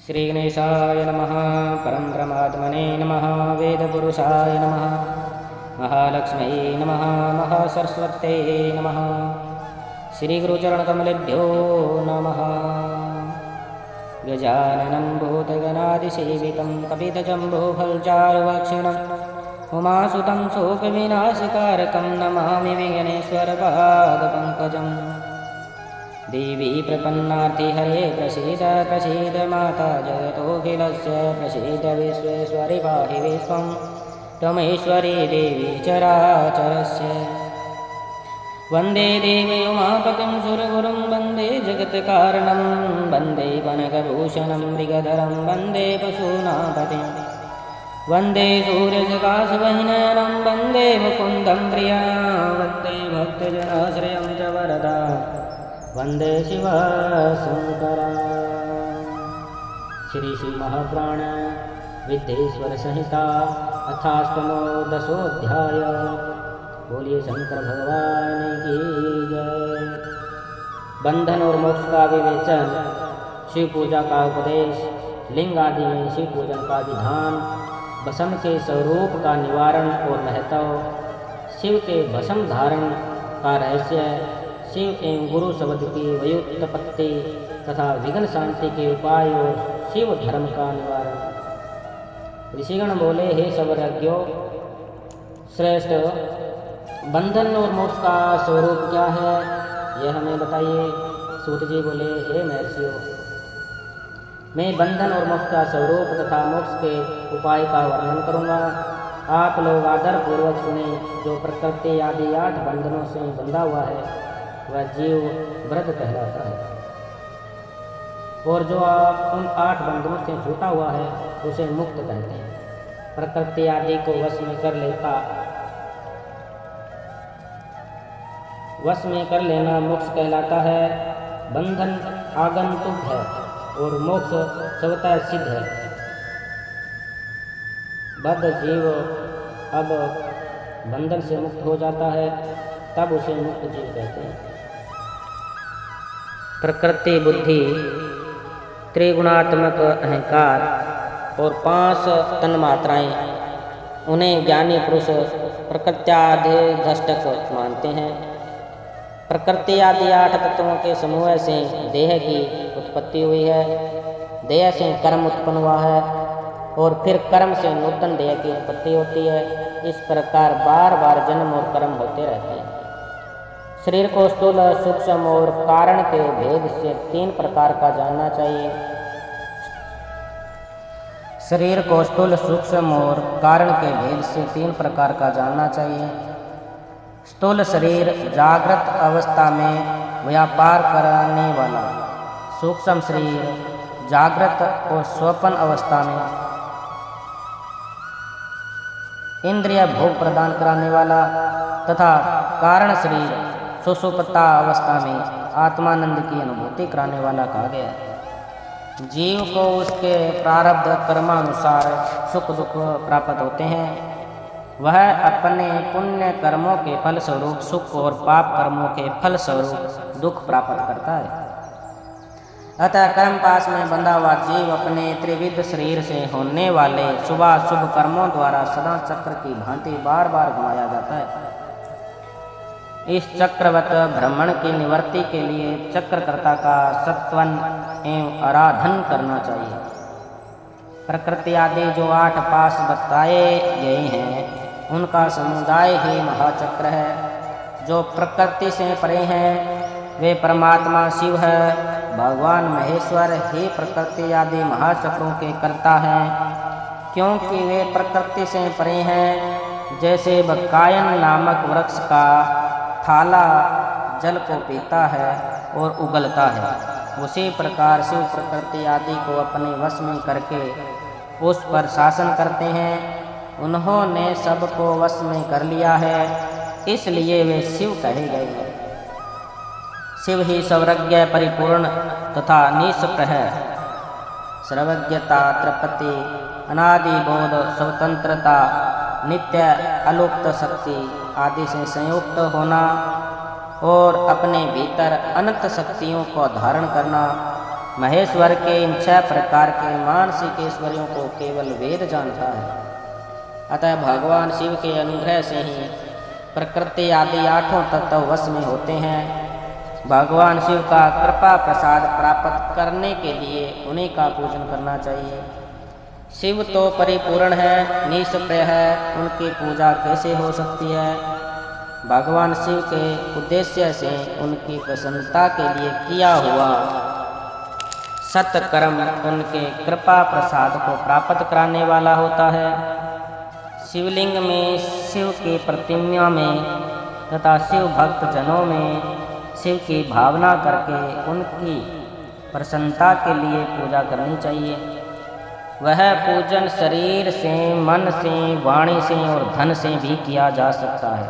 श्रीगणेशाय नमः। परं ब्रह्मात्मने नमः। वेदपुरुषाय नमः। महालक्ष्म्यै नमः। महासरस्वत्यै नमः। श्रीगुरुचरणकमलेभ्यो नमः। गजाननं भूतगणादिसेवितं कपितजम्बूफलचारुभक्षिणं उमासुतं शोकविनाशकारकं नमामि विघ्नेश्वरपादपङ्कजम्। देवी प्रपन्नार्ति हरे प्रसीद प्रसीद माता जगतोऽखिलस्य प्रसीद विश्वेश्वरि पाहि विश्वं त्वमेश्वरी देवी चराचरस्य। वन्दे देवी उमापतिं सुरगुरुं वन्दे जगत्कारणं वन्दे कनकभूषणं मृगधरं वन्दे पशूनापतिं वन्दे सूर्यसकाशवहिनयनं वन्दे मुकुन्दं प्रिया वन्दे भक्तजनाश्रयं च वरदा वन्दे शिवशङ्करा। श्री श्री महापुराण विद्येश्वर संहिता अथाष्टमो दशोऽध्याय। बोलिए शंकर भगवान की जय। बंधन और मोक्ष का विवेचन, शिव पूजा का उपदेश, लिंग आदि में शिव पूजन का विधान, भस्म के स्वरूप का निवारण और महत्व, शिव के भस्म धारण का रहस्य, शिव एवं गुरु शब्द की व्युत्पत्ति तथा विघ्न शांति के उपाय और शिव धर्म का निवारण। ऋषिगण बोले, हे सर्वज्ञो श्रेष्ठ, बंधन और मोक्ष का स्वरूप क्या है, यह हमें बताइए। सूत जी बोले, हे महर्षियों, मैं बंधन और मोक्ष का स्वरूप तथा मोक्ष के उपाय का वर्णन करूँगा। आप लोग आदर पूर्वक सुने। जो प्रकृति आदि 8 बंधनों से बंधा हुआ है वह जीव व्रत कहलाता है, और जो उन 8 बंधनों से छूटा हुआ है उसे मुक्त कहते हैं। प्रकृति आदि को वश में कर लेना मोक्ष कहलाता है। बंधन आगंतुक है और मोक्ष स्वतः सिद्ध है। बद्ध जीव अब बंधन से मुक्त हो जाता है, तब उसे मुक्त जीव कहते हैं। प्रकृति, बुद्धि, त्रिगुणात्मक अहंकार और 5 तन्मात्राएं, उन्हें ज्ञानी पुरुष प्रकृत्याधिष्ठक मानते हैं। प्रकृति आदि 8 तत्वों के समूह से देह की उत्पत्ति हुई है। देह से कर्म उत्पन्न हुआ है और फिर कर्म से नूतन देह की उत्पत्ति होती है। इस प्रकार बार बार जन्म और कर्म होते रहते हैं। शरीर को स्थूल, सूक्ष्म और कारण के भेद से 3 प्रकार का जानना चाहिए। शरीर को स्थूल, सूक्ष्म और कारण के भेद से 3 प्रकार का जानना चाहिए। स्थूल शरीर जागृत अवस्था में व्यापार करने वाला, सूक्ष्म शरीर जागृत और स्वप्न अवस्था में इंद्रिय भोग प्रदान कराने वाला, तथा कारण शरीर सुषुप्ता अवस्था में आत्मानंद की अनुभूति कराने वाला कहा गया है। जीव को उसके प्रारब्ध कर्मानुसार सुख दुख प्राप्त होते हैं। वह अपने पुण्य कर्मों के फल स्वरूप सुख और पाप कर्मों के फल स्वरूप दुख प्राप्त करता है। अतः कर्म पाश में बंधा हुआ जीव अपने त्रिविध शरीर से होने वाले शुभाशुभ कर्मों द्वारा सदा चक्र की भांति बार बार घुमाया जाता है। इस चक्रवत भ्रमण की निवृत्ति के लिए चक्रकर्ता का सत्वन एवं आराधन करना चाहिए। प्रकृति आदि जो 8 पाश बताए गए हैं उनका समुदाय ही महाचक्र है। जो प्रकृति से परे हैं वे परमात्मा शिव है। भगवान महेश्वर ही प्रकृति आदि महाचक्रों के कर्ता हैं, क्योंकि वे प्रकृति से परे हैं। जैसे बकायन नामक वृक्ष का थाला जल को पीता है और उगलता है, उसी प्रकार शिव प्रकृति आदि को अपने वश में करके उस पर शासन करते हैं। उन्होंने सबको वश में कर लिया है, इसलिए वे शिव कहे गए हैं। शिव ही सर्वज्ञ, परिपूर्ण तथा निष्प्रभ है। सर्वज्ञता, तृप्ति, अनादि बोध, स्वतंत्रता, नित्य अलुप्त शक्ति आदि से संयुक्त होना और अपने भीतर अनंत शक्तियों को धारण करना महेश्वर के इन 6 प्रकार के मानसिक ऐश्वर्यों को केवल वेद जानता है। अतः भगवान शिव के अनुग्रह से ही प्रकृति आदि 8 तत्व वश में होते हैं। भगवान शिव का कृपा प्रसाद प्राप्त करने के लिए उन्हीं का पूजन करना चाहिए। शिव तो परिपूर्ण है, निष्प्रय है, उनकी पूजा कैसे हो सकती है? भगवान शिव के उद्देश्य से उनकी प्रसन्नता के लिए किया हुआ सत्कर्म उनके कृपा प्रसाद को प्राप्त कराने वाला होता है। शिवलिंग में, शिव की प्रतिमा में तथा शिव भक्त जनों में शिव की भावना करके उनकी प्रसन्नता के लिए पूजा करनी चाहिए। वह पूजन शरीर से, मन से, वाणी से और धन से भी किया जा सकता है।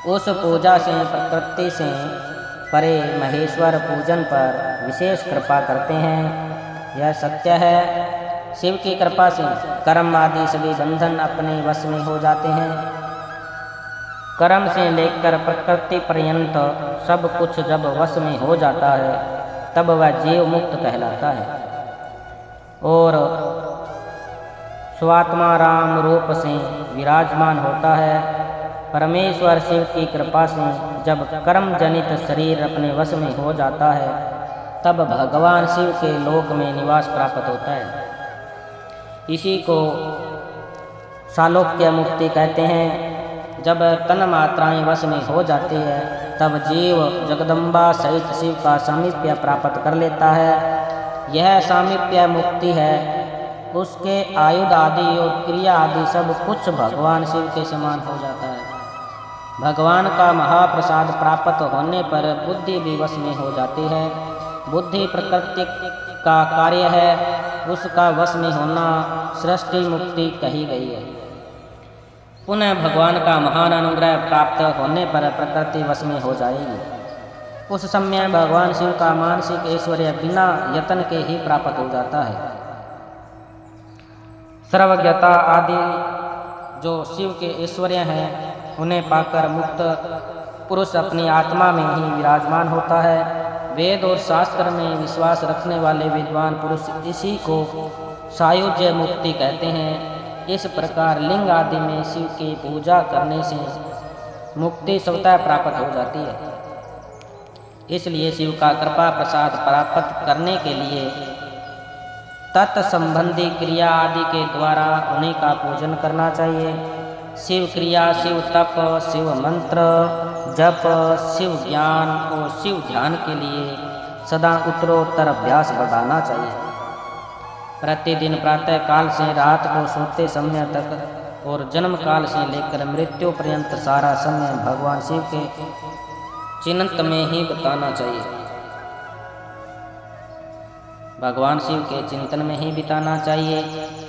उस पूजा से, प्रकृति से परे महेश्वर पूजन पर विशेष कृपा करते हैं, यह सत्य है। शिव की कृपा से कर्म आदि सभी बंधन अपने वश में हो जाते हैं। कर्म से लेकर प्रकृति पर्यंत सब कुछ जब वश में हो जाता है तब वह जीव मुक्त कहलाता है और स्वात्मा राम रूप से विराजमान होता है। परमेश्वर शिव की कृपा से जब कर्म जनित शरीर अपने वश में हो जाता है तब भगवान शिव के लोक में निवास प्राप्त होता है। इसी को सालोक्य मुक्ति कहते हैं। जब तन मात्राएं वश में हो जाती है तब जीव जगदम्बा सहित शिव का सामीप्य प्राप्त कर लेता है। यह सामीप्य मुक्ति है। उसके आयुध आदि और क्रिया आदि सब कुछ भगवान शिव के समान हो जाता है। भगवान का महाप्रसाद प्राप्त होने पर बुद्धि भी वश में हो जाती है। बुद्धि प्रकृति का कार्य है, उसका वश में होना सृष्टि मुक्ति कही गई है। पुनः भगवान का महान अनुग्रह प्राप्त होने पर प्रकृति वश में हो जाएगी। उस समय भगवान शिव का मानसिक ऐश्वर्य बिना यत्न के ही प्राप्त हो जाता है। सर्वज्ञता आदि जो शिव के ऐश्वर्य हैं उन्हें पाकर मुक्त पुरुष अपनी आत्मा में ही विराजमान होता है। वेद और शास्त्र में विश्वास रखने वाले विद्वान पुरुष इसी को सायुज्य मुक्ति कहते हैं। इस प्रकार लिंग आदि में शिव की पूजा करने से मुक्ति स्वतः प्राप्त हो जाती है। इसलिए शिव का कृपा प्रसाद प्राप्त करने के लिए तत्संबंधी क्रिया आदि के द्वारा उन्हीं का पूजन करना चाहिए। शिव क्रिया, शिव तप, शिव मंत्र जप, शिव ज्ञान और शिव ध्यान के लिए सदा उत्तरोत्तर अभ्यास बढ़ाना चाहिए। प्रतिदिन प्रातः काल से रात को सोते समय तक और जन्म काल से लेकर मृत्यु पर्यंत सारा समय भगवान शिव के चिंतन में ही बिताना चाहिए। भगवान शिव के चिंतन में ही बिताना चाहिए।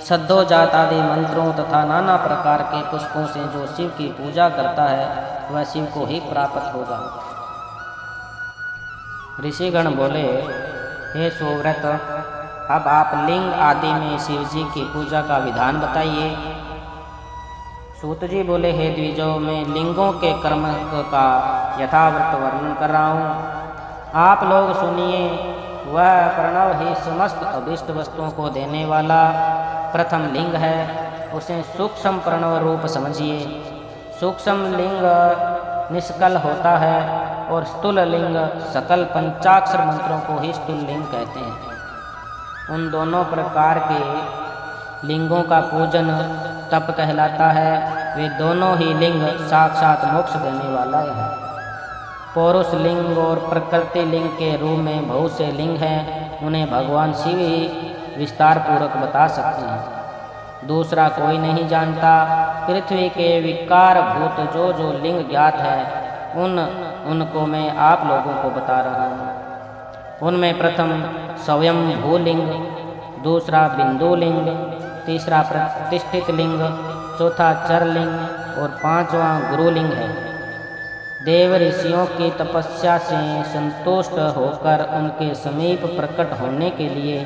सद्योजात आदि मंत्रों तथा नाना प्रकार के पुष्पों से जो शिव की पूजा करता है वह शिव को ही प्राप्त होगा। ऋषिगण बोले, हे सुव्रत, अब आप लिंग आदि में शिव जी की पूजा का विधान बताइए। सूत जी बोले, हे द्विजों, मैं लिंगों के कर्म का यथावत वर्णन कर रहा हूँ, आप लोग सुनिए। वह प्रणव ही समस्त अभीष्ट वस्तुओं को देने वाला प्रथम लिंग है। उसे सूक्ष्म प्रणव रूप समझिए। सूक्ष्म लिंग निष्कल होता है और स्थूल लिंग सकल पंचाक्षर मंत्रों को ही स्थूल लिंग कहते हैं। उन दोनों प्रकार के लिंगों का पूजन तप कहलाता है। वे दोनों ही लिंग साक्षात मोक्ष देने वाला है। पौरुष लिंग और प्रकृति लिंग के रूप में बहुत से लिंग हैं, उन्हें भगवान शिव ही विस्तार पूर्वक बता सकते हैं, दूसरा कोई नहीं जानता। पृथ्वी के विकार भूत जो जो लिंग ज्ञात है उनको मैं आप लोगों को बता रहा हूँ। उनमें प्रथम स्वयं भूलिंग, दूसरा बिंदु लिंग, तीसरा प्रतिष्ठित लिंग, चौथा चर लिंग और पांचवा गुरुलिंग है। देव ऋषियों की तपस्या से संतुष्ट होकर उनके समीप प्रकट होने के लिए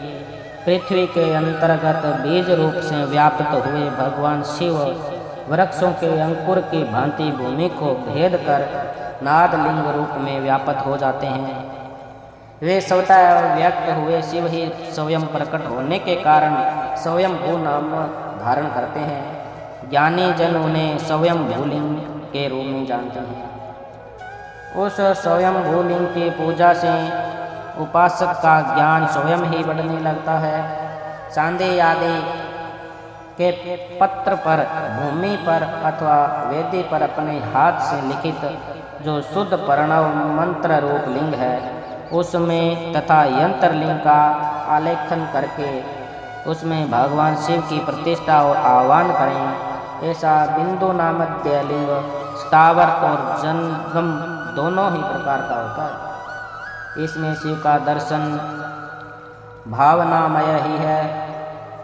पृथ्वी के अंतर्गत बीज रूप से व्याप्त हुए भगवान शिव वृक्षों के अंकुर की भांति भूमि को भेद कर नाद लिंग रूप में व्याप्त हो जाते हैं। वे स्वतः व्यक्त हुए शिव ही स्वयं प्रकट होने के कारण स्वयं भू नाम धारण करते हैं। ज्ञानी जन उन्हें स्वयं भूलिंग के रूप में जानते हैं। उस स्वयं भूलिंग की पूजा से उपासक का ज्ञान स्वयं ही बढ़ने लगता है। चांदी आदि के पत्र पर, भूमि पर अथवा वेदी पर अपने हाथ से लिखित जो शुद्ध प्रणव मंत्र रूप लिंग है, उसमें तथा यंत्र लिंग का आलेखन करके उसमें भगवान शिव की प्रतिष्ठा और आह्वान करें। ऐसा बिंदु नामध्य लिंग स्थावर और जंगम दोनों ही प्रकार का होता है। इसमें शिव का दर्शन भावनामय ही है,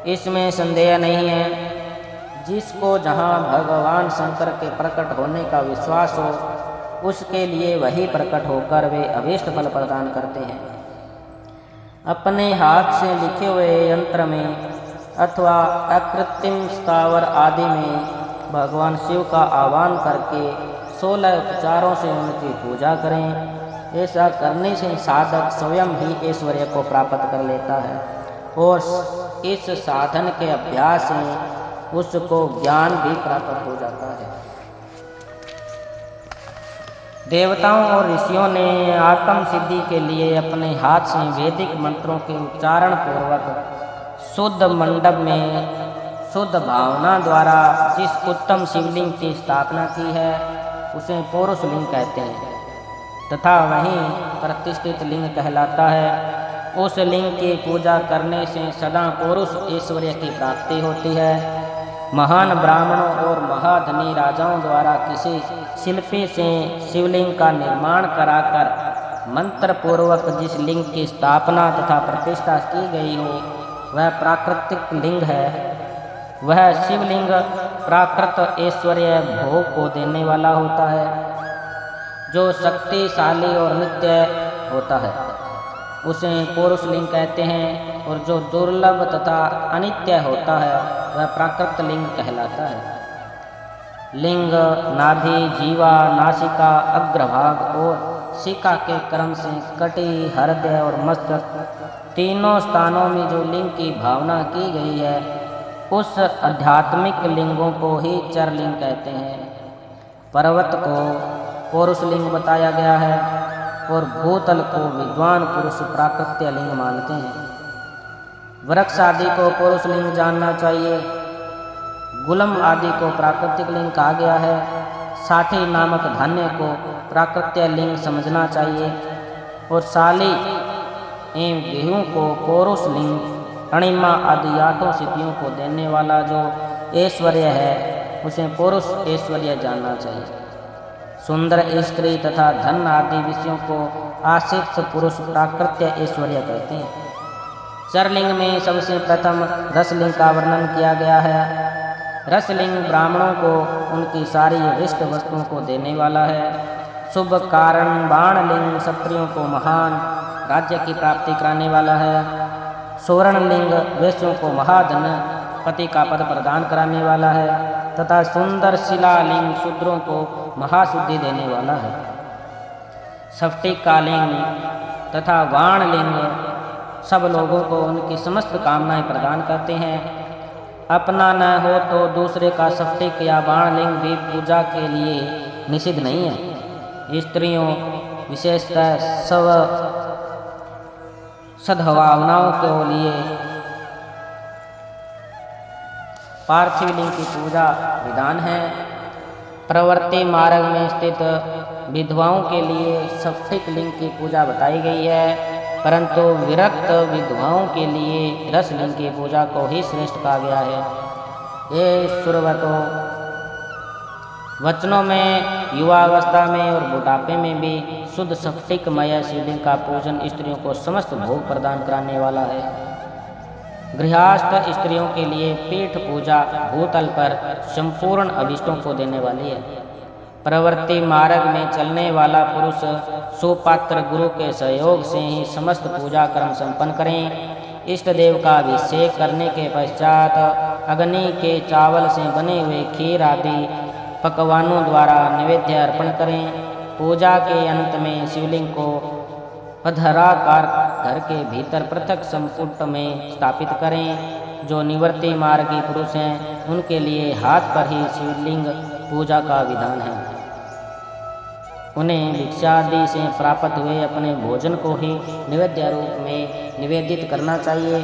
इसमें संदेह नहीं है। जिसको जहाँ भगवान शंकर के प्रकट होने का विश्वास हो, उसके लिए वही प्रकट होकर वे अभीष्ट फल प्रदान करते हैं। अपने हाथ से लिखे हुए यंत्र में अथवा अकृत्रिम स्थावर आदि में भगवान शिव का आह्वान करके 16 उपचारों से उनकी पूजा करें। ऐसा करने से साधक स्वयं ही ऐश्वर्य को प्राप्त कर लेता है और इस साधन के अभ्यास से उसको ज्ञान भी प्राप्त हो जाता है। देवताओं और ऋषियों ने आत्म सिद्धि के लिए अपने हाथ से वैदिक मंत्रों के उच्चारण पूर्वक शुद्ध मंडप में शुद्ध भावना द्वारा जिस उत्तम शिवलिंग की स्थापना की है, उसे पौरुष लिंग कहते हैं तथा वहीं प्रतिष्ठित लिंग कहलाता है। उस लिंग की पूजा करने से सदा पौरुष ऐश्वर्य की प्राप्ति होती है। महान ब्राह्मणों और महाधनी राजाओं द्वारा किसी शिल्पी से शिवलिंग का निर्माण कराकर मंत्र पूर्वक जिस लिंग की स्थापना तथा प्रतिष्ठा की गई हो, वह प्राकृतिक लिंग है। वह शिवलिंग प्राकृत ऐश्वर्य भोग को देने वाला होता है, जो शक्तिशाली और नित्य होता है, उसे पौरुष लिंग कहते हैं। और जो दुर्लभ तथा अनित्य होता है, वह प्राकृत लिंग कहलाता है। लिंग नाभि, जीवा, नासिका, अग्रभाग और शिखा के क्रम से कटी, हृदय और मस्तक तीनों स्थानों में जो लिंग की भावना की गई है, उस आध्यात्मिक लिंगों को ही चर लिंग कहते हैं। पर्वत को पौरुष लिंग बताया गया है और भूतल को विद्वान पुरुष प्राकृत्य लिंग मानते हैं। वृक्ष आदि को पौरुष लिंग जानना चाहिए। गुलम आदि को प्राकृतिक लिंग कहा गया है। साठी नामक धान्य को प्राकृत्य लिंग समझना चाहिए और साली एवं गेहूँ को पौरुष लिंग, अणिमा आदि 8 सिद्धियों को देने वाला जो ऐश्वर्य है, उसे पौरुष ऐश्वर्य जानना चाहिए। सुंदर स्त्री तथा धन आदि विषयों को आश्रित पुरुष प्राकृत्य ऐश्वर्य कहते हैं। चरलिंग में सबसे प्रथम रसलिंग का वर्णन किया गया है। रसलिंग ब्राह्मणों को उनकी सारी इष्ट वस्तुओं को देने वाला है। शुभ कारण बाणलिंग क्षत्रियों को महान राज्य की प्राप्ति कराने वाला है। सुवर्णलिंग वैश्यों को महाधन पति का पद प्रदान कराने वाला है तथा सुंदर शिलालिंग शूद्रों को महाशुद्धि देने वाला है। स्फटिक का लिंग तथा वाणलिंग सब लोगों को उनकी समस्त कामनाएं प्रदान करते हैं। अपना न हो तो दूसरे का स्फटिक या बाणलिंग भी पूजा के लिए निषिद्ध नहीं है। स्त्रियों विशेषतः सब सद्भावनाओं के लिए पार्थिव लिंग की पूजा विधान है। प्रवृत्ति मार्ग में स्थित विधवाओं के लिए स्फटिक लिंग की पूजा बताई गई है, परंतु विरक्त विधवाओं के लिए रसलिंग की पूजा को ही श्रेष्ठ कहा गया है। ये सुरवतों वचनों में युवावस्था में और बुढ़ापे में भी शुद्ध स्फटिकमय शिवलिंग का पूजन स्त्रियों को समस्त भोग प्रदान कराने वाला है। गृहस्थ स्त्रियों के लिए पीठ पूजा भूतल पर संपूर्ण अभीष्टों को देने वाली है। प्रवृत्ति मार्ग में चलने वाला पुरुष सुपात्र गुरु के सहयोग से ही समस्त पूजा कर्म संपन्न करें। इष्ट देव का अभिषेक करने के पश्चात अग्नि के चावल से बने हुए खीर आदि पकवानों द्वारा नैवेद्य अर्पण करें। पूजा के अंत में शिवलिंग को पधराकार घर के भीतर पृथक संपुट में स्थापित करें। जो निवृत्ति मार्गी पुरुष हैं उनके लिए हाथ पर ही शिवलिंग पूजा का विधान है। उन्हें भिक्षादि से प्राप्त हुए अपने भोजन को ही नैवेद्य रूप में निवेदित करना चाहिए।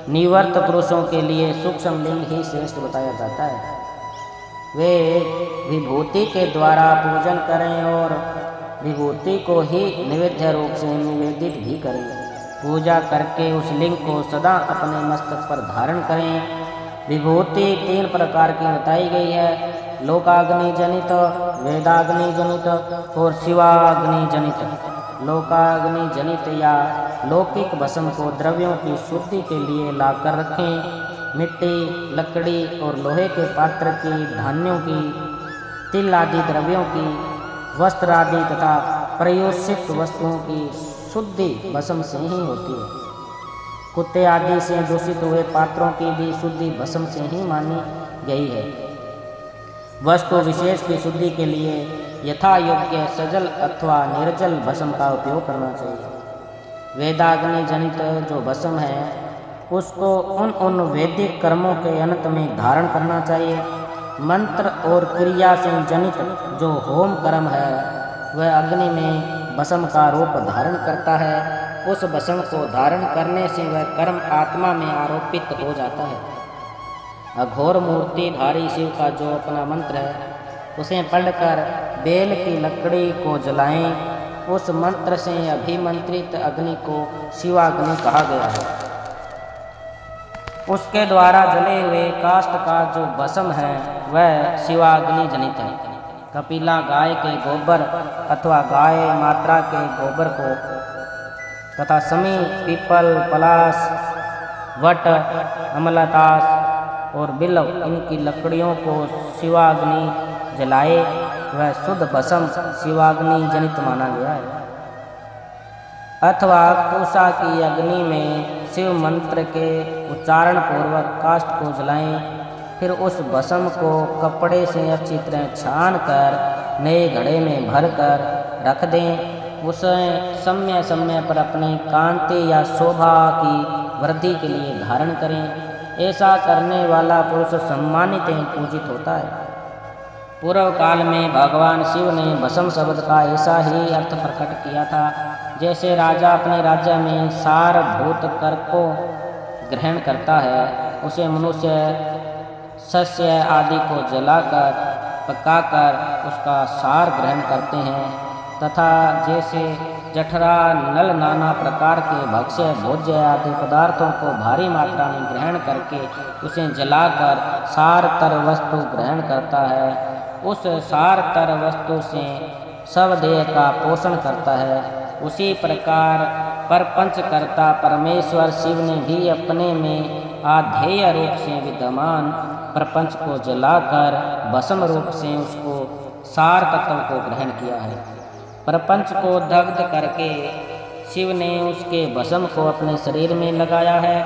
निवर्त पुरुषों के लिए सूक्ष्म लिंग ही श्रेष्ठ बताया जाता है। वे विभूति के द्वारा पूजन करें और विभूति को ही नैवेद्य रूप से निवेदित भी करें। पूजा करके उस लिंग को सदा अपने मस्तक पर धारण करें। विभूति 3 प्रकार की बताई गई है, लोकाग्नि जनित, वेदाग्नि जनित और शिवाग्नि जनित। लोकाग्नि जनित या लौकिक भस्म को द्रव्यों की शुद्धि के लिए लाकर रखें। मिट्टी, लकड़ी और लोहे के पात्र की, धान्यों की, तिल आदि द्रव्यों की, वस्त्र आदि तथा प्रयोषित वस्तुओं की शुद्धि भस्म से ही होती है। कुत्ते आदि से दूषित हुए पात्रों की भी शुद्धि भस्म से ही मानी गई है। वस्तु विशेष की शुद्धि के लिए यथा योग्य सजल अथवा निर्जल भस्म का उपयोग करना चाहिए। वेदाग्नि जनित जो भस्म है उसको उन वैदिक कर्मों के अंत में धारण करना चाहिए। मंत्र और क्रिया से जनित जो होम कर्म है वह अग्नि में भस्म का रूप धारण करता है। उस भस्म को धारण करने से वह कर्म आत्मा में आरोपित हो जाता है। अघोर मूर्तिधारी शिव का जो अपना मंत्र है उसे पढ़कर बेल की लकड़ी को जलाएं। उस मंत्र से अभिमंत्रित अग्नि को शिवाग्नि कहा गया है। उसके द्वारा जले हुए काष्ठ का जो भस्म है वह शिवाग्नि जनित है। कपिला गाय के गोबर अथवा गाय मात्रा के गोबर को तथा समी, पीपल, पलाश, वट, अमलतास और बिल्व इनकी लकड़ियों को शिवाग्नि जलाए वह शुद्ध भस्म शिवाग्नि जनित माना गया है। अथवा पूषा की अग्नि में शिव मंत्र के उच्चारण पूर्वक काष्ठ को जलाएं। फिर उस भस्म को कपड़े से अच्छी तरह छान कर नए घड़े में भर कर रख दें। उसे समय समय पर अपनी कांति या शोभा की वृद्धि के लिए धारण करें। ऐसा करने वाला पुरुष सम्मानित एवं पूजित होता है। पूर्व काल में भगवान शिव ने भस्म शब्द का ऐसा ही अर्थ प्रकट किया था। जैसे राजा अपने राज्य में सारभूत कर को ग्रहण करता है, उसे मनुष्य सस्य आदि को जलाकर पकाकर उसका सार ग्रहण करते हैं। तथा जैसे जठरा, नल नाना प्रकार के भक्ष्य भोज्य आदि पदार्थों को भारी मात्रा में ग्रहण करके उसे जलाकर सारतर वस्तु ग्रहण करता है, उस सारतर वस्तु से सब देह का पोषण करता है। उसी प्रकार परपंचकर्ता परमेश्वर शिव ने भी अपने में आधेय रूप से विद्यमान प्रपंच को जलाकर भस्म रूप से उसको सार तत्व को ग्रहण किया है। प्रपंच को दग्ध करके शिव ने उसके भस्म को अपने शरीर में लगाया है।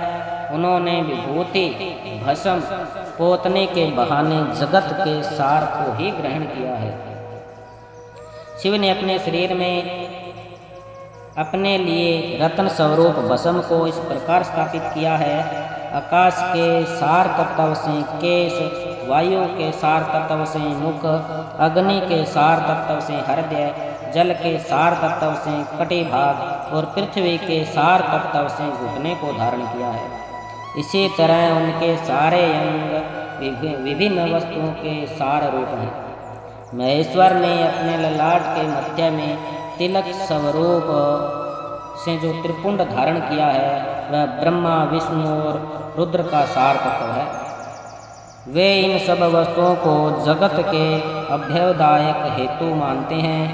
उन्होंने विभूति भस्म पोतने के बहाने जगत के सार को ही ग्रहण किया है। शिव ने अपने शरीर में अपने लिए रत्न स्वरूप भस्म को इस प्रकार स्थापित किया है। आकाश के सार तत्व से केश, वायु के सार तत्व से मुख, अग्नि के सार तत्व से हृदय, जल के सार तत्व से कटिभाग और पृथ्वी के सार तत्व से घुटने को धारण किया है। इसी तरह उनके सारे अंग विभिन्न वस्तुओं के सार रूप हैं। महेश्वर ने अपने ललाट के मध्य में तिलक स्वरूप से जो त्रिपुंड धारण किया है वह ब्रह्मा, विष्णु और रुद्र का सार तत्व है। वे इन सब वस्तुओं को जगत के अभ्युदायक हेतु मानते हैं।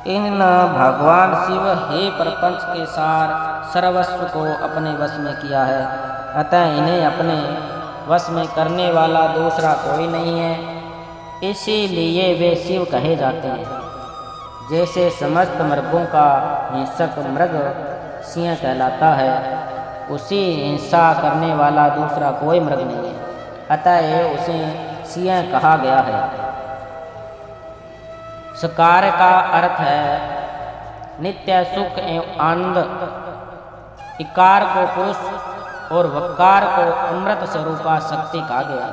इन भगवान शिव हे प्रपंच के सार सर्वस्व को अपने वश में किया है, अतः इन्हें अपने वश में करने वाला दूसरा कोई नहीं है। इसीलिए वे शिव कहे जाते हैं। जैसे समस्त मृगों का हिंसक मृग सिंह कहलाता है, उसी हिंसा करने वाला दूसरा कोई मृग नहीं है, अतः उसे सिंह कहा गया है। सकार का अर्थ है नित्य सुख एवं आनंद, इकार को पुरुष और वकार को अमृत स्वरूपा शक्ति कहा गया।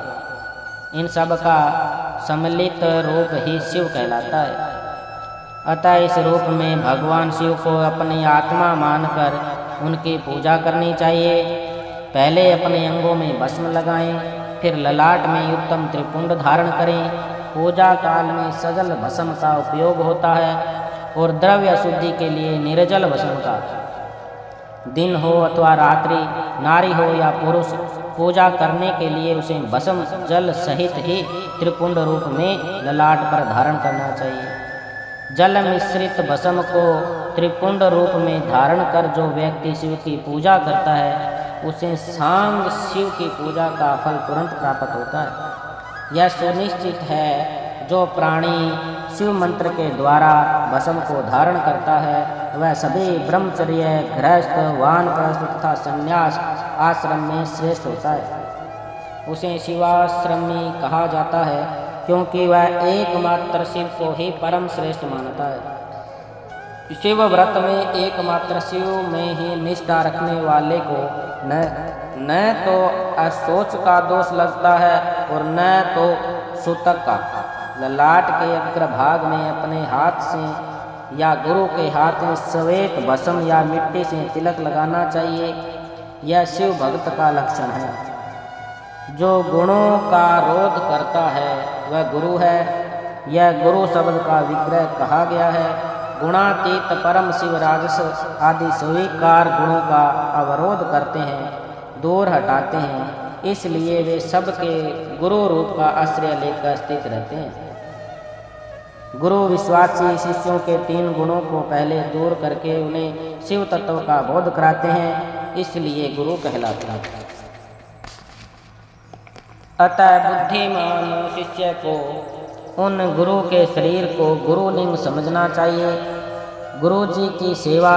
इन सब का सम्मिलित रूप ही शिव कहलाता है। अतः इस रूप में भगवान शिव को अपनी आत्मा मानकर उनकी पूजा करनी चाहिए। पहले अपने अंगों में भस्म लगाएं, फिर ललाट में उत्तम त्रिपुंड धारण करें। पूजा काल में सजल भस्म का उपयोग होता है और द्रव्य शुद्धि के लिए निर्जल भस्म का। दिन हो अथवा रात्रि, नारी हो या पुरुष, पूजा करने के लिए उसे भस्म जल सहित ही त्रिपुंड रूप में ललाट पर धारण करना चाहिए। जल मिश्रित भस्म को त्रिपुंड रूप में धारण कर जो व्यक्ति शिव की पूजा करता है उसे सांग शिव की पूजा का फल तुरंत प्राप्त होता है। यह सुनिश्चित है जो प्राणी शिव मंत्र के द्वारा भस्म को धारण करता है वह सभी ब्रह्मचर्य, गृहस्थ, वानप्रस्थ तथा संन्यास आश्रम में श्रेष्ठ होता है। उसे शिवाश्रमी कहा जाता है क्योंकि वह एकमात्र शिव को ही परम श्रेष्ठ मानता है। शिव व्रत में एकमात्र शिव में ही निष्ठा रखने वाले को न तो असोच का दोष लगता है और न तो सूतक का। ललाट के अग्रभाग में अपने हाथ से या गुरु के हाथ में श्वेत भस्म या मिट्टी से तिलक लगाना चाहिए। यह शिव भक्त का लक्षण है। जो गुणों का रोध करता है वह गुरु है। यह गुरु शब्द का विग्रह कहा गया है। गुणातीत परम शिव राजस आदि स्वीकार गुणों का अवरोध करते हैं, दूर हटाते हैं, इसलिए वे सबके गुरु रूप का आश्रय लेकर स्थित रहते हैं। गुरु विश्वासी शिष्यों के 3 गुणों को पहले दूर करके उन्हें शिव तत्व का बोध कराते हैं, इसलिए गुरु कहलाते हैं। अतः बुद्धिमान शिष्य को उन गुरु के शरीर को गुरुलिंग समझना चाहिए। गुरु जी की सेवा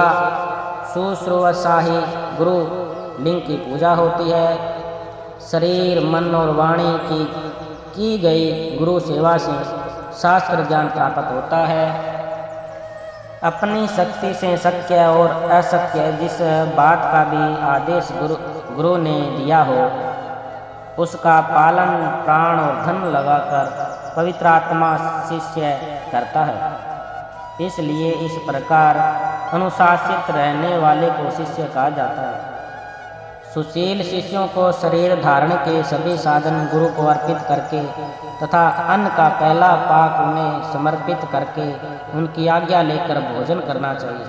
शुश्रूषा ही गुरु लिंग की पूजा होती है। शरीर, मन और वाणी की गई गुरु सेवा से शास्त्र ज्ञान प्राप्त होता है। अपनी शक्ति से शक्य और अशक्य जिस बात का भी आदेश गुरु ने दिया हो उसका पालन प्राण और धन लगाकर पवित्र आत्मा शिष्य करता है। इसलिए इस प्रकार अनुशासित रहने वाले को शिष्य कहा जाता है। सुशील शिष्यों को शरीर धारण के सभी साधन गुरु को अर्पित करके तथा अन्न का पहला पाक उन्हें समर्पित करके उनकी आज्ञा लेकर भोजन करना चाहिए।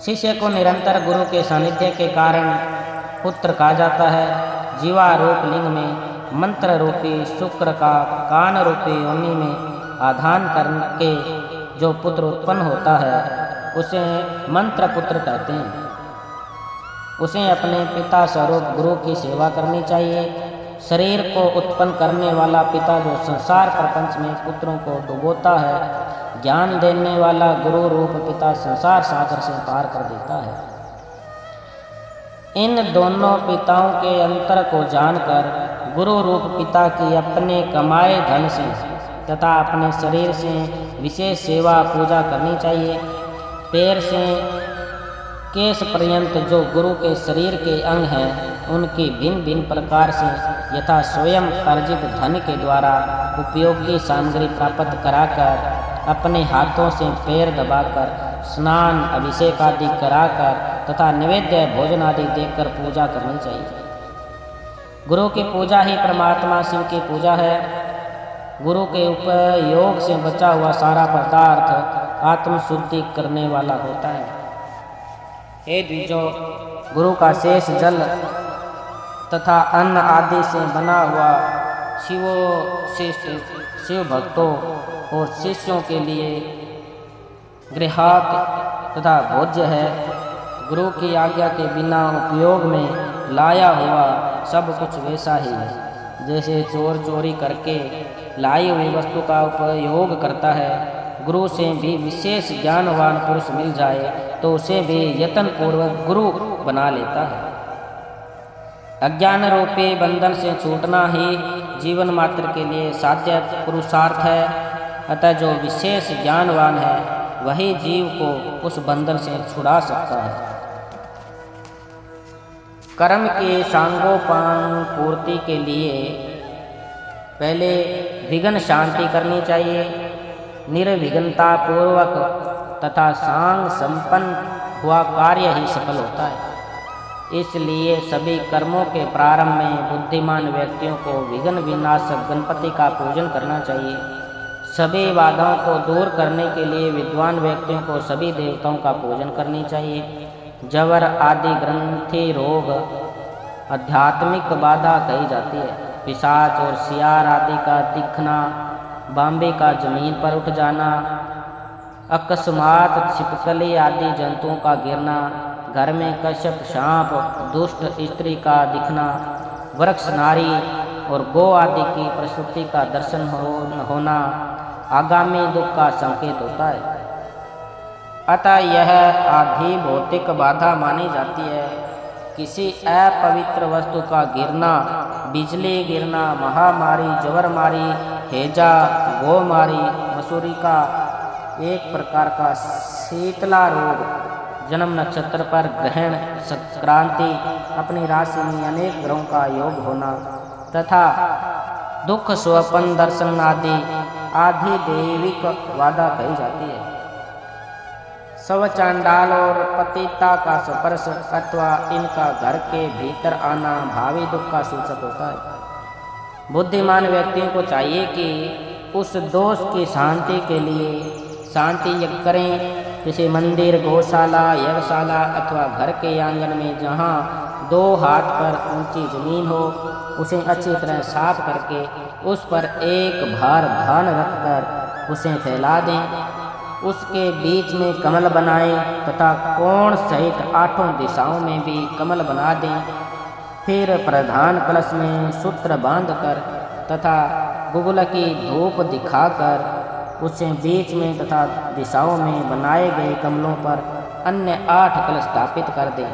शिष्य को निरंतर गुरु के सानिध्य के कारण पुत्र कहा जाता है। जीवा रूप लिंग में मंत्र रूपी शुक्र का कान रूपी योनि में आधान करके जो पुत्र उत्पन्न होता है उसे मंत्र पुत्र कहते हैं। उसे अपने पिता स्वरूप गुरु की सेवा करनी चाहिए। शरीर को उत्पन्न करने वाला पिता जो संसार प्रपंच में पुत्रों को डुबोता है, ज्ञान देने वाला गुरु रूप पिता संसार सागर से पार कर देता है। इन दोनों पिताओं के अंतर को जानकर गुरु रूप पिता की अपने कमाए धन से तथा अपने शरीर से विशेष सेवा पूजा करनी चाहिए। पैर से केश पर्यंत जो गुरु के शरीर के अंग हैं उनकी भिन्न भिन्न प्रकार से यथा स्वयं अर्जित धन के द्वारा उपयोगी सामग्री प्राप्त कराकर अपने हाथों से पैर दबाकर स्नान अभिषेक आदि कराकर तथा निवेद्य भोजन आदि देकर पूजा करनी चाहिए। गुरु की पूजा ही परमात्मा शिव की पूजा है। गुरु के उपयोग से बचा हुआ सारा पदार्थ आत्मशुद्धि करने वाला होता है। हे द्विजों, गुरु का शेष जल तथा अन्न आदि से बना हुआ शिव भक्तों और शिष्यों के लिए गृहात तथा भोज्य है। गुरु की आज्ञा के बिना उपयोग में लाया हुआ सब कुछ वैसा ही है जैसे चोर चोरी करके लाई हुई वस्तु का उपयोग करता है। गुरु से भी विशेष ज्ञानवान पुरुष मिल जाए तो उसे भी यत्न पूर्वक गुरु बना लेता है। अज्ञान रूपी बंधन से छूटना ही जीवन मात्र के लिए साध्य पुरुषार्थ है। अतः जो विशेष ज्ञानवान है वही जीव को उस बंधन से छुड़ा सकता है। कर्म के सांगोपांग पूर्ति के लिए पहले विघ्न शांति करनी चाहिए। निर्विघ्नता पूर्वक तथा सांग संपन्न हुआ कार्य ही सफल होता है। इसलिए सभी कर्मों के प्रारंभ में बुद्धिमान व्यक्तियों को विघ्न विनाशक गणपति का पूजन करना चाहिए। सभी बाधाओं को दूर करने के लिए विद्वान व्यक्तियों को सभी देवताओं का पूजन करनी चाहिए। जवर आदि ग्रंथि रोग आध्यात्मिक बाधा कही जाती है। पिशाच और सियार आदि का दिखना, बाम्बे का जमीन पर उठ जाना, अकस्मात छिपकली आदि जंतुओं का गिरना, घर में कश्यप सांप, दुष्ट स्त्री का दिखना, वृक्ष नारी और गौ आदि की प्रसूति का दर्शन होना आगामी दुख का संकेत होता है। अतः यह आधी भौतिक बाधा मानी जाती है। किसी अपवित्र वस्तु का गिरना, बिजली गिरना, महामारी, जबरमारी, हैजा, गोमारी, मसूरी का एक प्रकार का शीतला रोग, जन्म नक्षत्र पर ग्रहण, संक्रांति, अपनी राशि में अनेक ग्रहों का योग होना तथा दुख स्वप्न दर्शन आदि दैविक बाधा कही जाती है। शव चांडाल और पतिता का स्पर्श अथवा इनका घर के भीतर आना भावी दुख का सूचक होता है। बुद्धिमान व्यक्तियों को चाहिए कि उस दोष की शांति के लिए शांति यज्ञ करें। किसी मंदिर, गौशाला, यज्ञशाला अथवा घर के आंगन में जहाँ 2 हाथ पर ऊंची जमीन हो, उसे अच्छी तरह साफ करके उस पर एक भार धान रखकर उसे फैला दें। उसके बीच में कमल बनाएं तथा कोण सहित 8 दिशाओं में भी कमल बना दें। फिर प्रधान कलश में सूत्र बांधकर तथा गुगुल की धूप दिखाकर उसे बीच में तथा दिशाओं में बनाए गए कमलों पर अन्य 8 कलश स्थापित कर दें।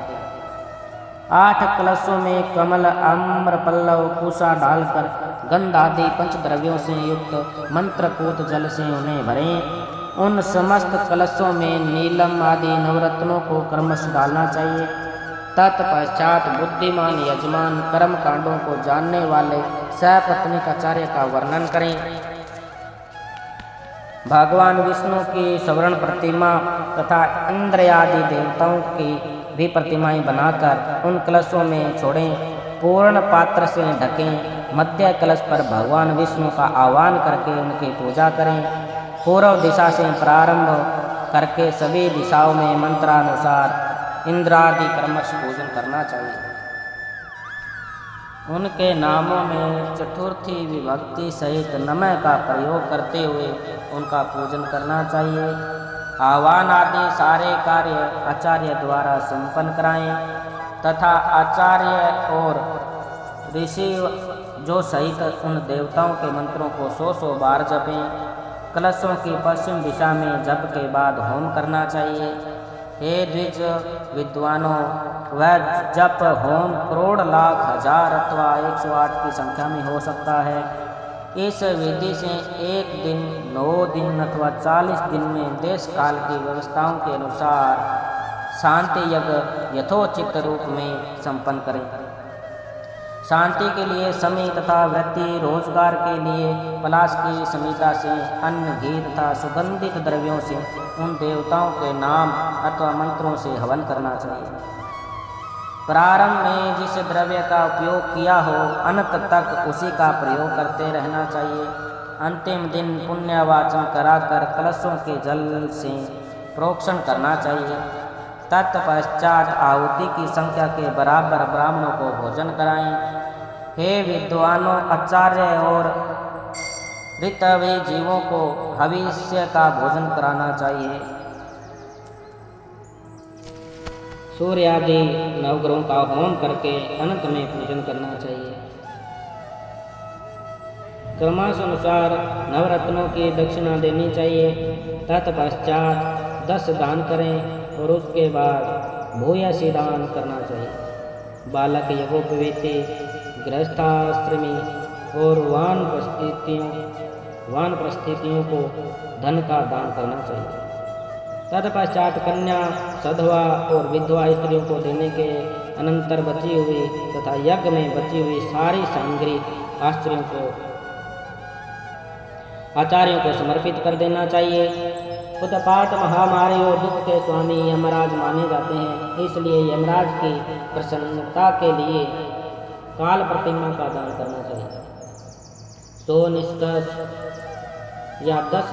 8 कलशों में कमल, आम्र, पल्लव, पूषा डालकर गंध आदि पंचद्रव्यों से युक्त मंत्रपूत जल से उन्हें भरें। उन समस्त कलशों में नीलम आदि नवरत्नों को क्रमश डालना चाहिए। तत्पश्चात बुद्धिमान यजमान कर्म कांडों को जानने वाले सपत्नीक आचार्य का वर्णन करें। भगवान विष्णु की स्वर्ण प्रतिमा तथा इंद्र आदि देवताओं की भी प्रतिमाएं बनाकर उन कलशों में छोड़ें। पूर्ण पात्र से ढकें। मध्य कलश पर भगवान विष्णु का आह्वान करके उनकी पूजा करें। पूर्व दिशा से प्रारंभ करके सभी दिशाओं में मंत्रानुसार इंद्रादि क्रमश पूजन करना चाहिए। उनके नामों में चतुर्थी विभक्ति सहित नमः का प्रयोग करते हुए उनका पूजन करना चाहिए। आह्वान आदि सारे कार्य आचार्य द्वारा संपन्न कराएं तथा आचार्य और ऋषि जो सहित उन देवताओं के मंत्रों को 100 बार जपें। कलशों की पश्चिम दिशा में जप के बाद होम करना चाहिए। हे द्विज विद्वानों, वह जप होम करोड़, लाख, हजार अथवा 108 की संख्या में हो सकता है। इस विधि से 1 दिन, 9 दिन अथवा 40 दिन में देश काल की व्यवस्थाओं के अनुसार शांति यज्ञ यथोचित रूप में संपन्न करें। शांति के लिए समय तथा वृत्ति, रोजगार के लिए पलाश की समिता से अन्न, घी तथा सुगंधित द्रव्यों से उन देवताओं के नाम अथवा मंत्रों से हवन करना चाहिए। प्रारंभ में जिस द्रव्य का उपयोग किया हो, अंत तक उसी का प्रयोग करते रहना चाहिए। अंतिम दिन पुण्यवाचन कराकर कलशों के जल से प्रोक्षण करना चाहिए। तत्पश्चात आहुति की संख्या के बराबर ब्राह्मणों को भोजन कराएं। हे विद्वानों, आचार्य और ऋतवे जीवों को हविष्य का भोजन कराना चाहिए। सूर्य आदि नवग्रहों का होम करके अनंत में पूजन करना चाहिए। क्रमानुसार नवरत्नों की दक्षिणा देनी चाहिए। तत्पश्चात 10 दान करें और उसके बाद भूयसी दान करना चाहिए। बालक, यज्ञोपवीत, गृहस्थाश्रमी और वानप्रस्थितियों को धन का दान करना चाहिए। तत्पश्चात कन्या, सधवा और विधवा स्त्रियों को देने के अनंतर बची हुई तथा यज्ञ में बची हुई सारी सामग्री आचार्यों को समर्पित कर देना चाहिए। उत्पात, महामारी और दुख के स्वामी यमराज माने जाते हैं, इसलिए यमराज की प्रसन्नता के लिए काल प्रतिमा का दान करना चाहिए। 100 निष्कर्ष या 10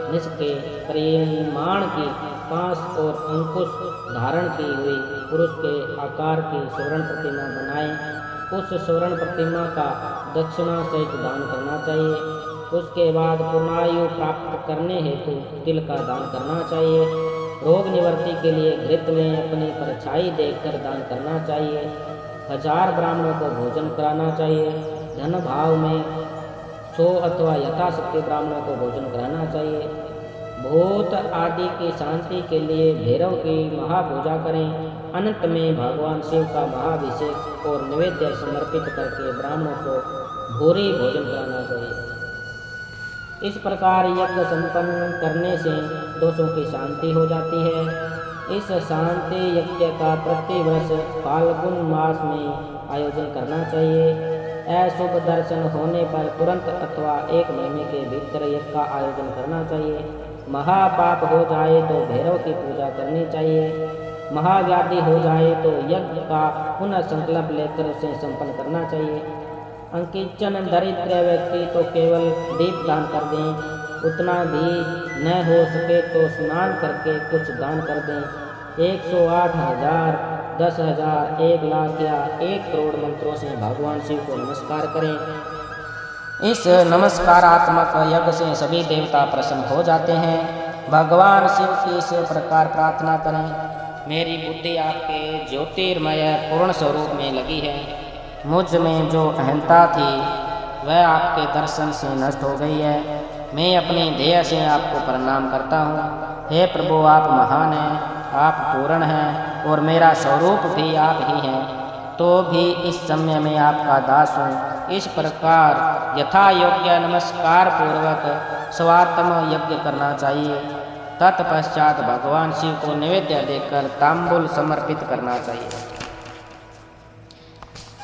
निष्के परिमाण की 5 और अंकुश धारण की हुई पुरुष के आकार की स्वर्ण प्रतिमा बनाएं। उस स्वर्ण प्रतिमा का दक्षिणा सहित दान करना चाहिए। उसके बाद पूर्णायु प्राप्त करने हेतु तिल का दान करना चाहिए। रोग निवृत्ति के लिए घृत में अपनी परछाई देखकर दान करना चाहिए। 1000 ब्राह्मणों को भोजन कराना चाहिए। धन भाव में 100 अथवा यथाशक्ति ब्राह्मणों को भोजन कराना चाहिए। भूत आदि की शांति के लिए भैरव की महापूजा करें। अंत में भगवान शिव का महाभिषेक और नैवेद्य समर्पित करके ब्राह्मणों को भूरी भोजन कराना चाहिए। इस प्रकार यज्ञ संपन्न करने से दोषों की शांति हो जाती है। इस शांति यज्ञ का प्रतिवर्ष फाल्गुन मास में आयोजन करना चाहिए। अशुभ दर्शन होने पर तुरंत अथवा 1 महीने के भीतर यज्ञ का आयोजन करना चाहिए। महापाप हो जाए तो भैरव की पूजा करनी चाहिए। महाव्याधि हो जाए तो यज्ञ का पुनः संकल्प लेकर उसे संपन्न करना चाहिए। अंकिचन दरिद्र व्यक्ति तो केवल दीप दान कर दें। उतना भी न हो सके तो स्नान करके कुछ दान कर दें। 108 हजार, 10 हजार, 1 लाख या 1 करोड़ मंत्रों से भगवान शिव को नमस्कार करें। इस नमस्कारात्मक यज्ञ से सभी देवता प्रसन्न हो जाते हैं। भगवान शिव की इस प्रकार प्रार्थना करें, मेरी बुद्धि आपके ज्योतिर्मय पूर्ण स्वरूप में लगी है। मुझ में जो अहंता थी वह आपके दर्शन से नष्ट हो गई है। मैं अपने ध्येय से आपको प्रणाम करता हूँ। हे प्रभु, आप महान हैं, आप पूर्ण हैं और मेरा स्वरूप भी आप ही हैं। तो भी इस समय में आपका दास हूँ। इस प्रकार यथा योग्य नमस्कार पूर्वक स्वात्म यज्ञ करना चाहिए। तत्पश्चात भगवान शिव को नैवेद्य देकर तांबूल समर्पित करना चाहिए।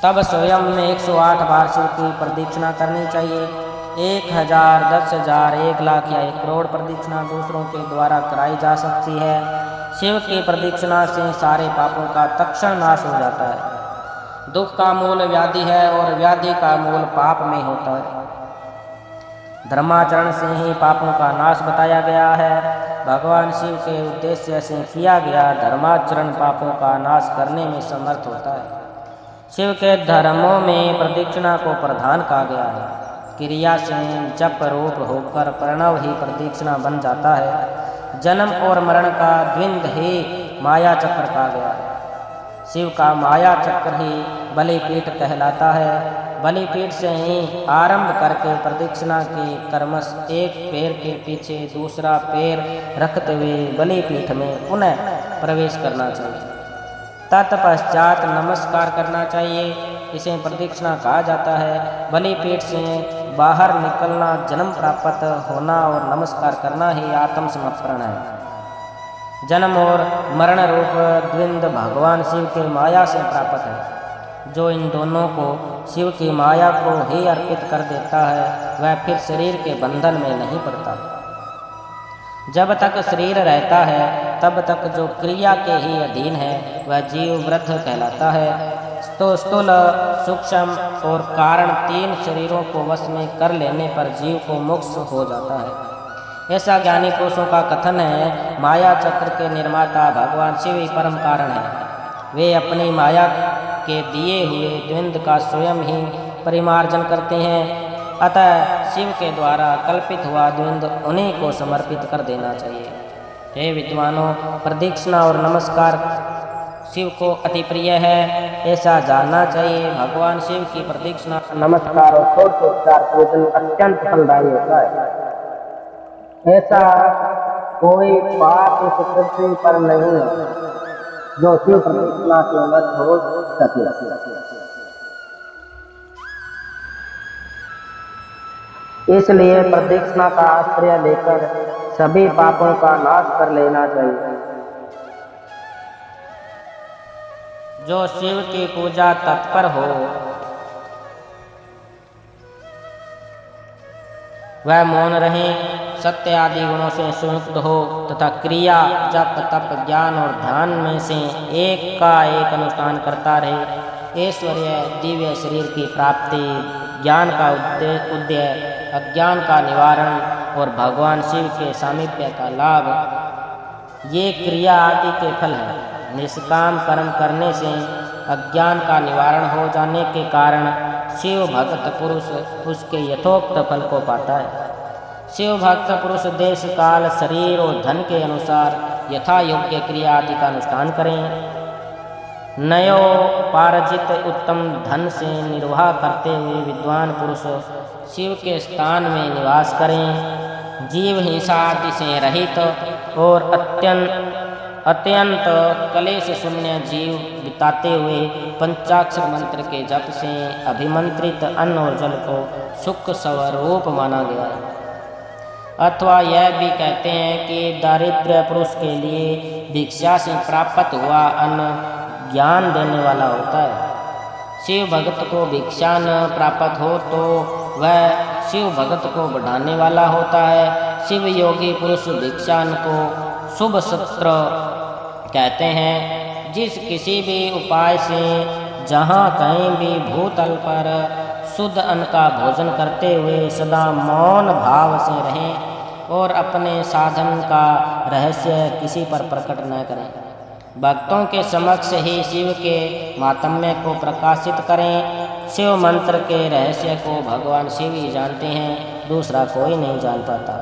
तब स्वयं में 108 बार शिव की प्रदक्षिणा करनी चाहिए। 1000, 10,000, 1 लाख या 1 करोड़ प्रदक्षिणा दूसरों के द्वारा कराई जा सकती है। शिव की प्रदक्षिणा से सारे पापों का तत्क्षण नाश हो जाता है। दुख का मूल व्याधि है और व्याधि का मूल पाप में होता है। धर्माचरण से ही पापों का नाश बताया गया है। भगवान शिव के उद्देश्य से किया गया धर्माचरण पापों का नाश करने में समर्थ होता है। शिव के धर्मों में प्रदक्षिणा को प्रधान कहा गया है। क्रिया से जप रूप होकर प्रणव ही प्रदक्षिणा बन जाता है। जन्म और मरण का द्वंद्व ही माया चक्र कहा गया है। शिव का माया चक्र ही बलिपीठ कहलाता है। बलिपीठ से ही आरंभ करके प्रदक्षिणा के क्रमश एक पैर के पीछे दूसरा पैर रखते हुए बलिपीठ में पुनः प्रवेश करना चाहिए। तत्पश्चात नमस्कार करना चाहिए। इसे प्रदक्षिणा कहा जाता है। बलिपीठ से बाहर निकलना जन्म प्राप्त होना और नमस्कार करना ही आत्मसमर्पण है। जन्म और मरण रूप द्वंद्व भगवान शिव के माया से प्राप्त है। जो इन दोनों को शिव की माया को ही अर्पित कर देता है वह फिर शरीर के बंधन में नहीं पड़ता। जब तक शरीर रहता है तब तक जो क्रिया के ही अधीन है वह जीव वृद्ध कहलाता है। तो स्थूल, सूक्ष्म और कारण 3 शरीरों को वश में कर लेने पर जीव को मोक्ष हो जाता है। ऐसा ज्ञानी पुरुषों का कथन है। माया चक्र के निर्माता भगवान शिव ही परम कारण है। वे अपनी माया के दिए हुए द्वंद्व का स्वयं ही परिमार्जन करते हैं। अतः शिव के द्वारा कल्पित हुआ द्वंद्व उन्हीं को समर्पित कर देना चाहिए। हे विद्वानों, प्रदक्षिणा और नमस्कार शिव को अति प्रिय है, ऐसा जानना चाहिए। भगवान शिव की प्रदक्षिणा, नमस्कार और षोडशोपचार पूजन अत्यंत फलदायी होता है। ऐसा कोई पाप इस पृथ्वी पर नहीं है जो शिव प्रदक्षिणा से नष्ट हो सके। इसलिए प्रदक्षिणा का आश्रय लेकर सभी पापों का नाश कर लेना चाहिए। जो शिव की पूजा तत्पर हो वह मौन रहे, सत्य आदि गुणों से सुमुक्त हो तथा क्रिया जप तप ज्ञान और ध्यान में से एक का एक अनुष्ठान करता रहे। ऐश्वर्य दिव्य शरीर की प्राप्ति, ज्ञान का उदय, अज्ञान का निवारण और भगवान शिव के सामीप्य का लाभ ये क्रिया आदि के फल हैं। निष्काम कर्म करने से अज्ञान का निवारण हो जाने के कारण शिव भक्त पुरुष उसके यथोक्त फल को पाता है। शिव भक्त पुरुष देश काल शरीर और धन के अनुसार यथा योग्य क्रिया आदि का अनुष्ठान करें। नयो पारजित उत्तम धन से निर्वाह करते हुए विद्वान पुरुष शिव के स्थान में निवास करें। जीव हिंसा आदि से रहित और अत्यंत कलेश शून्य जीव बिताते हुए पंचाक्षर मंत्र के जप से अभिमंत्रित अन्न और जल को सुख स्वरूप माना गया है। अथवा यह भी कहते हैं कि दारिद्र्य पुरुष के लिए भिक्षा से प्राप्त हुआ अन्न ज्ञान देने वाला होता है। शिव भक्त को भिक्षा न प्राप्त हो तो वह शिव भक्त को बढ़ाने वाला होता है। शिव योगी पुरुष भिक्षान को शुभ सत्र कहते हैं। जिस किसी भी उपाय से जहाँ कहीं भी भूतल पर शुद्ध अन्न का भोजन करते हुए सदा मौन भाव से रहें और अपने साधन का रहस्य किसी पर प्रकट न करें। भक्तों के समक्ष ही शिव के मातम्य को प्रकाशित करें। शिव मंत्र के रहस्य को भगवान शिव ही जानते हैं, दूसरा कोई नहीं जान पाता।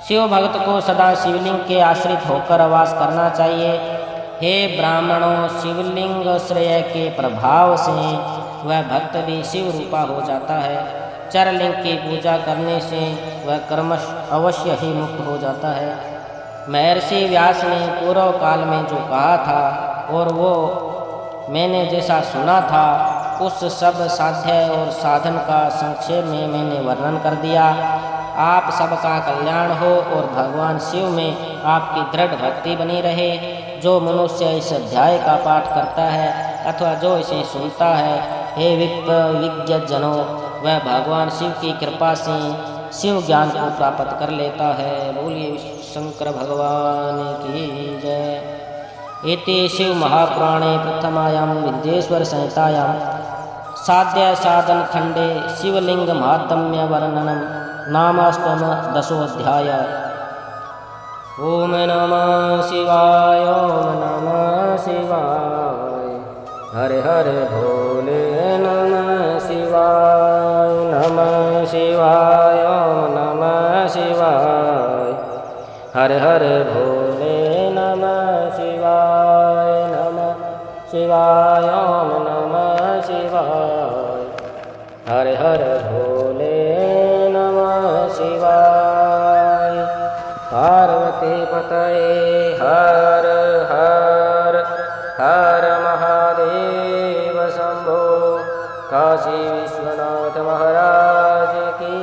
शिव भक्त को सदा शिवलिंग के आश्रित होकर वास करना चाहिए। हे ब्राह्मणों, शिवलिंग श्रेय के प्रभाव से वह भक्त भी शिव रूपा हो जाता है। चरलिंग की पूजा करने से वह कर्मश अवश्य ही मुक्त हो जाता है। महर्षि व्यास ने पूर्व काल में जो कहा था और वो मैंने जैसा सुना था उस सब साध्य और साधन का संक्षेप में मैंने वर्णन कर दिया। आप सबका कल्याण हो और भगवान शिव में आपकी दृढ़ भक्ति बनी रहे। जो मनुष्य इस अध्याय का पाठ करता है अथवा जो इसे सुनता है, हे विज्ञ जनों, वह भगवान शिव की कृपा से शिव ज्ञान को प्राप्त कर लेता है। बोलिए शंकर भगवान की जय। इति शिव महापुराणे प्रथमायां विद्येश्वर संहितायां साध्य साधन खंडे शिवलिंग महात्म्य वर्णनम नामाष्टम दशोऽध्याय। ओम नमः शिवाय, ओम नमः शिवाय, हरे हरे भोले नमः शिवाय, नमः शिवाय, ओम नमः शिवाय, हरे हरे भोले नमः शिवाय, नमः शिवाय, ओम नमः शिवाय, हरे हरे भोले नमः शिवाय। पार्वती पतये हर हर हर महादेव शंभो। काशी विश्वनाथ महाराज की